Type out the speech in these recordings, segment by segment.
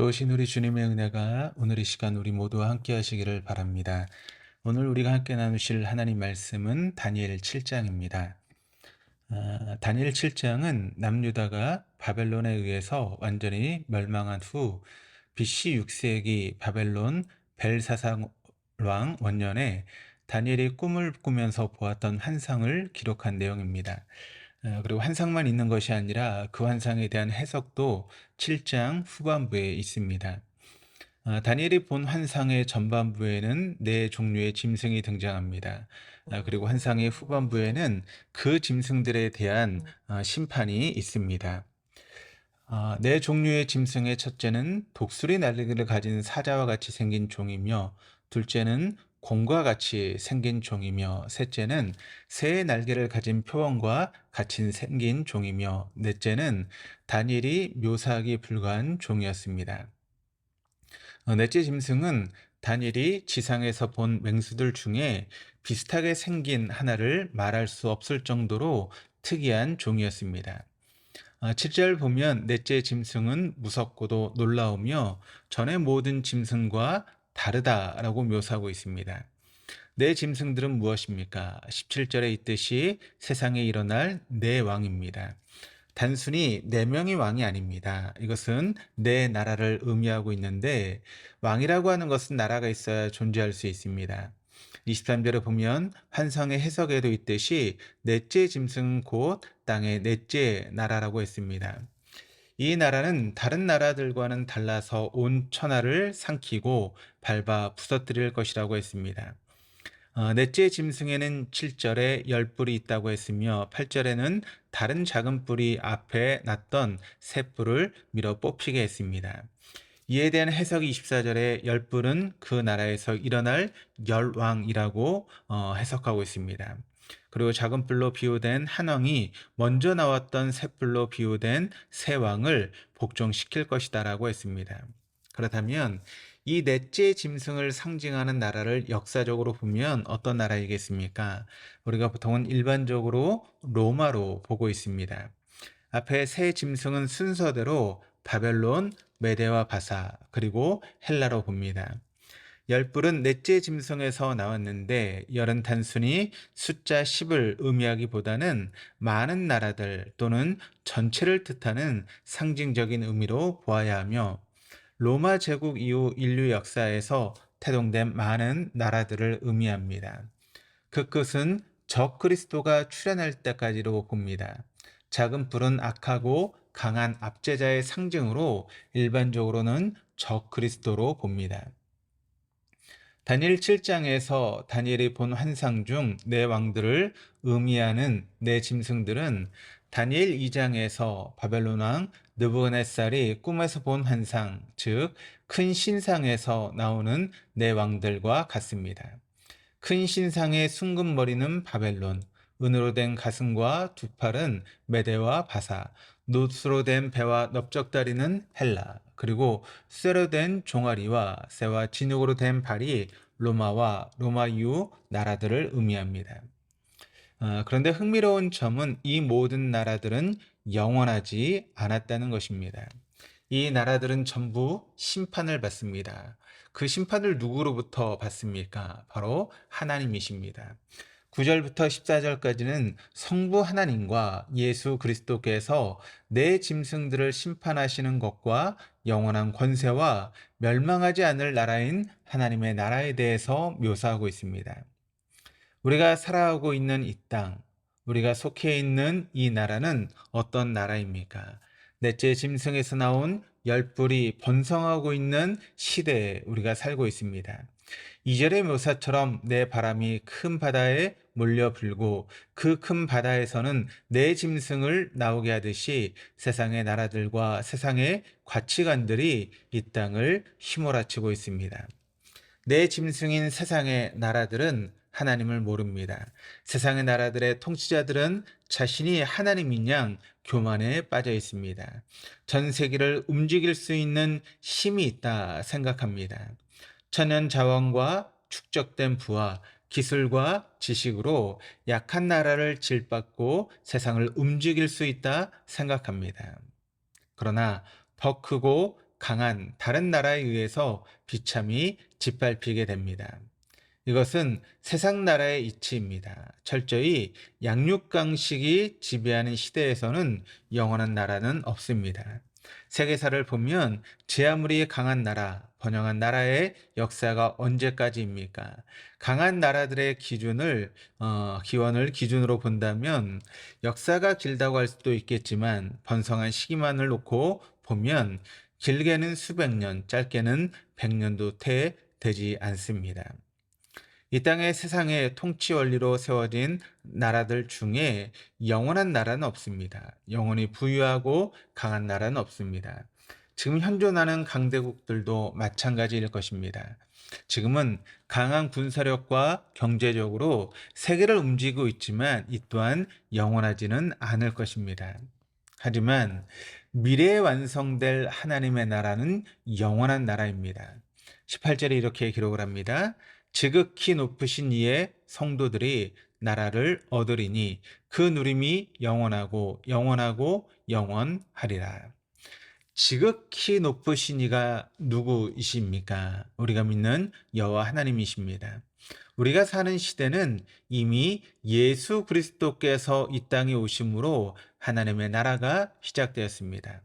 좋으신 우리 주님의 은혜가 오늘 이 시간 우리 모두와 함께 하시기를 바랍니다. 오늘 우리가 함께 나누실 하나님 말씀은 다니엘 7장입니다. 다니엘 7장은 남유다가 바벨론에 의해서 완전히 멸망한 후 BC 6세기 바벨론 벨사상 왕 원년에 다니엘이 꿈을 꾸면서 보았던 환상을 기록한 내용입니다. 그리고 환상만 있는 것이 아니라 그 환상에 대한 해석도 7장 후반부에 있습니다. 다니엘이 본 환상의 전반부에는 네 종류의 짐승이 등장합니다. 그리고 환상의 후반부에는 그 짐승들에 대한 심판이 있습니다. 네 종류의 짐승의 첫째는 독수리 날개를 가진 사자와 같이 생긴 종이며, 둘째는 곰과 같이 생긴 종이며, 셋째는 새의 날개를 가진 표범과 같이 생긴 종이며, 넷째는 다니엘이 묘사하기 불가한 종이었습니다. 넷째 짐승은 다니엘이 지상에서 본 맹수들 중에 비슷하게 생긴 하나를 말할 수 없을 정도로 특이한 종이었습니다. 7절 보면 넷째 짐승은 무섭고도 놀라우며 전의 모든 짐승과 다르다라고 묘사하고 있습니다. 네 짐승들은 무엇입니까? 17절에 있듯이 세상에 일어날 네 왕입니다. 단순히 네 명의 왕이 아닙니다. 이것은 네 나라를 의미하고 있는데, 왕이라고 하는 것은 나라가 있어야 존재할 수 있습니다. 23절에 보면 환상의 해석에도 있듯이 넷째 짐승 곧 땅의 넷째 나라라고 했습니다. 이 나라는 다른 나라들과는 달라서 온 천하를 삼키고 밟아 부서뜨릴 것이라고 했습니다. 넷째 짐승에는 7절에 10뿔이 있다고 했으며, 8절에는 다른 작은 뿔이 앞에 났던 새 뿔을 밀어 뽑히게 했습니다. 이에 대한 해석이 24절에 10뿔은 그 나라에서 일어날 열왕이라고 해석하고 있습니다. 그리고 작은 뿔로 비유된 한 왕이 먼저 나왔던 새 뿔로 비유된 새 왕을 복종시킬 것이다라고 했습니다. 그렇다면 이 넷째 짐승을 상징하는 나라를 역사적으로 보면 어떤 나라이겠습니까? 우리가 보통은 일반적으로 로마로 보고 있습니다. 앞에 세 짐승은 순서대로 바벨론, 메데와 바사, 그리고 헬라로 봅니다. 열불은 넷째 짐승에서 나왔는데, 열은 단순히 숫자 10을 의미하기보다는 많은 나라들 또는 전체를 뜻하는 상징적인 의미로 보아야 하며, 로마 제국 이후 인류 역사에서 태동된 많은 나라들을 의미합니다. 그 끝은 적그리스도가 출현할 때까지로 봅니다. 작은 불은 악하고 강한 압제자의 상징으로 일반적으로는 적그리스도로 봅니다. 다니엘 7장에서 다니엘이 본 환상 중 네 왕들을 의미하는 네 짐승들은 다니엘 2장에서 바벨론 왕 느부갓네살이 꿈에서 본 환상, 즉 큰 신상에서 나오는 네 왕들과 같습니다. 큰 신상의 숭근 머리는 바벨론, 은으로 된 가슴과 두 팔은 메대와 바사, 놋으로 된 배와 넓적다리는 헬라, 그리고 쇠로 된 종아리와 새와 진흙으로 된 발이 로마와 로마 이후 나라들을 의미합니다. 그런데 흥미로운 점은 이 모든 나라들은 영원하지 않았다는 것입니다. 이 나라들은 전부 심판을 받습니다. 그 심판을 누구로부터 받습니까? 바로 하나님이십니다. 9절부터 14절까지는 성부 하나님과 예수 그리스도께서 내 짐승들을 심판하시는 것과 영원한 권세와 멸망하지 않을 나라인 하나님의 나라에 대해서 묘사하고 있습니다. 우리가 살아가고 있는 이 땅, 우리가 속해 있는 이 나라는 어떤 나라입니까? 넷째 짐승에서 나온 열불이 번성하고 있는 시대에 우리가 살고 있습니다. 2절의 묘사처럼 내 바람이 큰 바다에 몰려 불고 그 큰 바다에서는 내 짐승을 나오게 하듯이 세상의 나라들과 세상의 가치관들이 이 땅을 휘몰아치고 있습니다. 내 짐승인 세상의 나라들은 하나님을 모릅니다. 세상의 나라들의 통치자들은 자신이 하나님인 양 교만에 빠져 있습니다. 전 세계를 움직일 수 있는 힘이 있다 생각합니다. 천연 자원과 축적된 부와 기술과 지식으로 약한 나라를 질받고 세상을 움직일 수 있다 생각합니다. 그러나 더 크고 강한 다른 나라에 의해서 비참히 짓밟히게 됩니다. 이것은 세상 나라의 이치입니다. 철저히 양육강식이 지배하는 시대에서는 영원한 나라는 없습니다. 세계사를 보면 제 아무리 강한 나라, 번영한 나라의 역사가 언제까지입니까? 강한 나라들의 기원을 기준으로 본다면 역사가 길다고 할 수도 있겠지만 번성한 시기만을 놓고 보면 길게는 수백 년, 짧게는 100년도 채 되지 않습니다. 이 땅의 세상의 통치 원리로 세워진 나라들 중에 영원한 나라는 없습니다. 영원히 부유하고 강한 나라는 없습니다. 지금 현존하는 강대국들도 마찬가지일 것입니다. 지금은 강한 군사력과 경제적으로 세계를 움직이고 있지만 이 또한 영원하지는 않을 것입니다. 하지만 미래에 완성될 하나님의 나라는 영원한 나라입니다. 18절에 이렇게 기록을 합니다. 지극히 높으신 이의 성도들이 나라를 얻으리니 그 누림이 영원하고 영원하고 영원하리라. 지극히 높으신 이가 누구이십니까? 우리가 믿는 여호와 하나님이십니다. 우리가 사는 시대는 이미 예수 그리스도께서 이 땅에 오심으로 하나님의 나라가 시작되었습니다.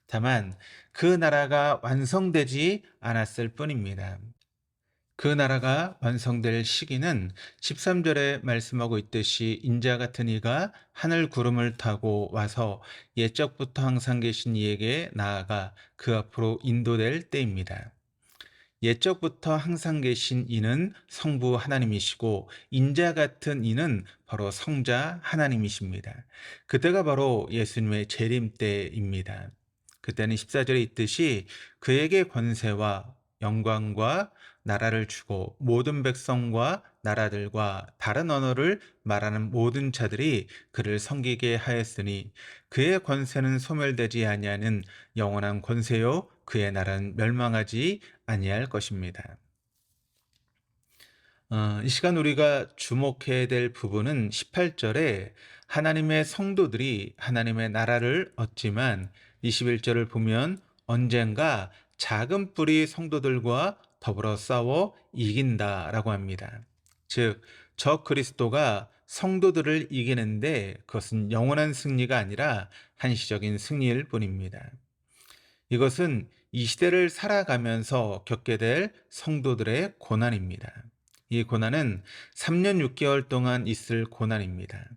다만 그 나라가 완성되지 않았을 뿐입니다. 그 나라가 완성될 시기는 13절에 말씀하고 있듯이 인자 같은 이가 하늘 구름을 타고 와서 옛적부터 항상 계신 이에게 나아가 그 앞으로 인도될 때입니다. 옛적부터 항상 계신 이는 성부 하나님이시고 인자 같은 이는 바로 성자 하나님이십니다. 그때가 바로 예수님의 재림 때입니다. 그때는 14절에 있듯이 그에게 권세와 영광과 나라를 주고 모든 백성과 나라들과 다른 언어를 말하는 모든 자들이 그를 섬기게 하였으니 그의 권세는 소멸되지 아니하는 영원한 권세요 그의 나라는 멸망하지 아니할 것입니다. 이 시간 우리가 주목해야 될 부분은 18절에 하나님의 성도들이 하나님의 나라를 얻지만 21절을 보면 언젠가 작은 뿔이 성도들과 더불어 싸워 이긴다라고 합니다. 즉, 저 그리스도가 성도들을 이기는데 그것은 영원한 승리가 아니라 한시적인 승리일 뿐입니다. 이것은 이 시대를 살아가면서 겪게 될 성도들의 고난입니다. 이 고난은 3년 6개월 동안 있을 고난입니다.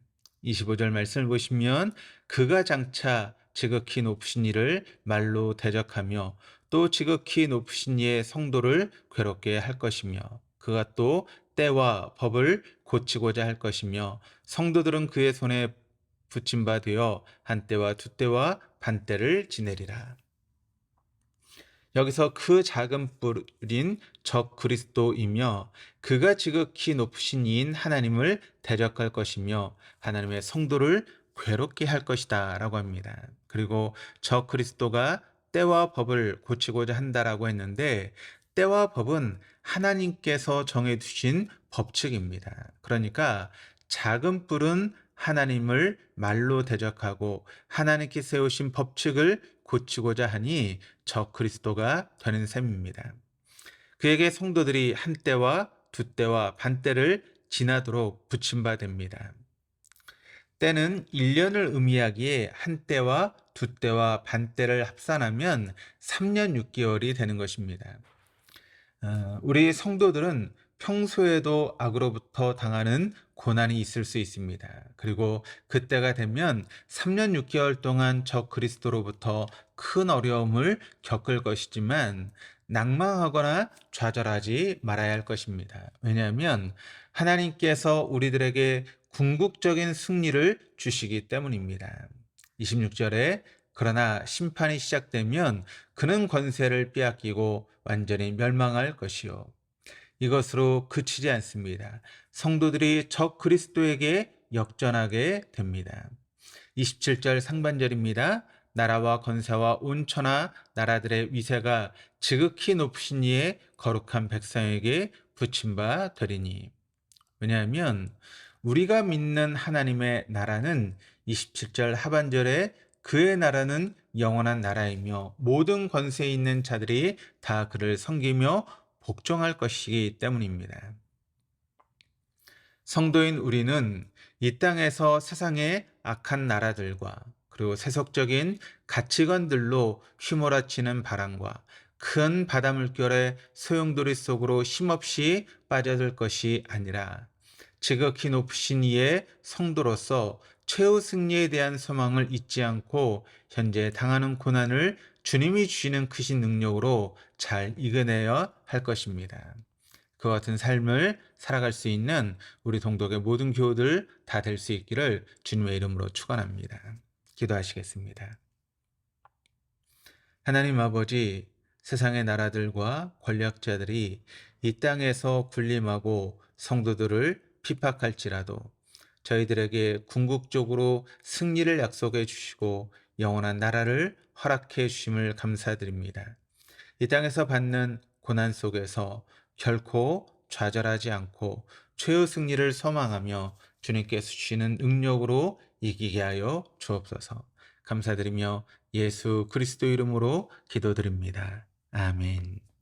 25절 말씀을 보시면 그가 장차 지극히 높으신 이를 말로 대적하며 또 지극히 높으신 이의 성도를 괴롭게 할 것이며 그가 또 때와 법을 고치고자 할 것이며 성도들은 그의 손에 붙임 바 되어 한때와 두때와 반때를 지내리라. 여기서 그 작은 뿔인 적 그리스도이며 그가 지극히 높으신 이인 하나님을 대적할 것이며 하나님의 성도를 괴롭게 할 것이다 라고 합니다. 그리고 적 그리스도가 때와 법을 고치고자 한다라고 했는데 때와 법은 하나님께서 정해두신 법칙입니다. 그러니까 작은 뿔은 하나님을 말로 대적하고 하나님께 세우신 법칙을 고치고자 하니 저 그리스도가 되는 셈입니다. 그에게 성도들이 한때와 두때와 반때를 지나도록 붙임받습니다. 때는 1년을 의미하기에 한때와 두때와 반때를 합산하면 3년 6개월이 되는 것입니다. 우리 성도들은 평소에도 악으로부터 당하는 고난이 있을 수 있습니다. 그리고 그때가 되면 3년 6개월 동안 저 그리스도로부터 큰 어려움을 겪을 것이지만 낭망하거나 좌절하지 말아야 할 것입니다. 왜냐하면 하나님께서 우리들에게 궁극적인 승리를 주시기 때문입니다. 26절에 그러나 심판이 시작되면 그는 권세를 빼앗기고 완전히 멸망할 것이요. 이것으로 그치지 않습니다. 성도들이 적 그리스도에게 역전하게 됩니다. 27절 상반절입니다. 나라와 권세와 온 천하 나라들의 위세가 지극히 높으신 이의 거룩한 백성에게 붙임 바 되리니. 왜냐하면 우리가 믿는 하나님의 나라는 27절 하반절에 그의 나라는 영원한 나라이며 모든 권세 있는 자들이 다 그를 섬기며 복종할 것이기 때문입니다. 성도인 우리는 이 땅에서 세상의 악한 나라들과 그리고 세속적인 가치관들로 휘몰아치는 바람과 큰 바다물결의 소용돌이 속으로 힘없이 빠져들 것이 아니라 지극히 높으신 이의 성도로서 최후 승리에 대한 소망을 잊지 않고 현재 당하는 고난을 주님이 주시는 크신 능력으로 잘 이겨내야 할 것입니다. 그와 같은 삶을 살아갈 수 있는 우리 동독의 모든 교우들 다 될 수 있기를 주님의 이름으로 축원합니다. 기도하시겠습니다. 하나님 아버지, 세상의 나라들과 권력자들이 이 땅에서 군림하고 성도들을 핍박할지라도 저희들에게 궁극적으로 승리를 약속해 주시고 영원한 나라를 허락해 주심을 감사드립니다. 이 땅에서 받는 고난 속에서 결코 좌절하지 않고 최후 승리를 소망하며 주님께서 주시는 능력으로 이기게 하여 주옵소서. 감사드리며 예수 그리스도 이름으로 기도드립니다. 아멘.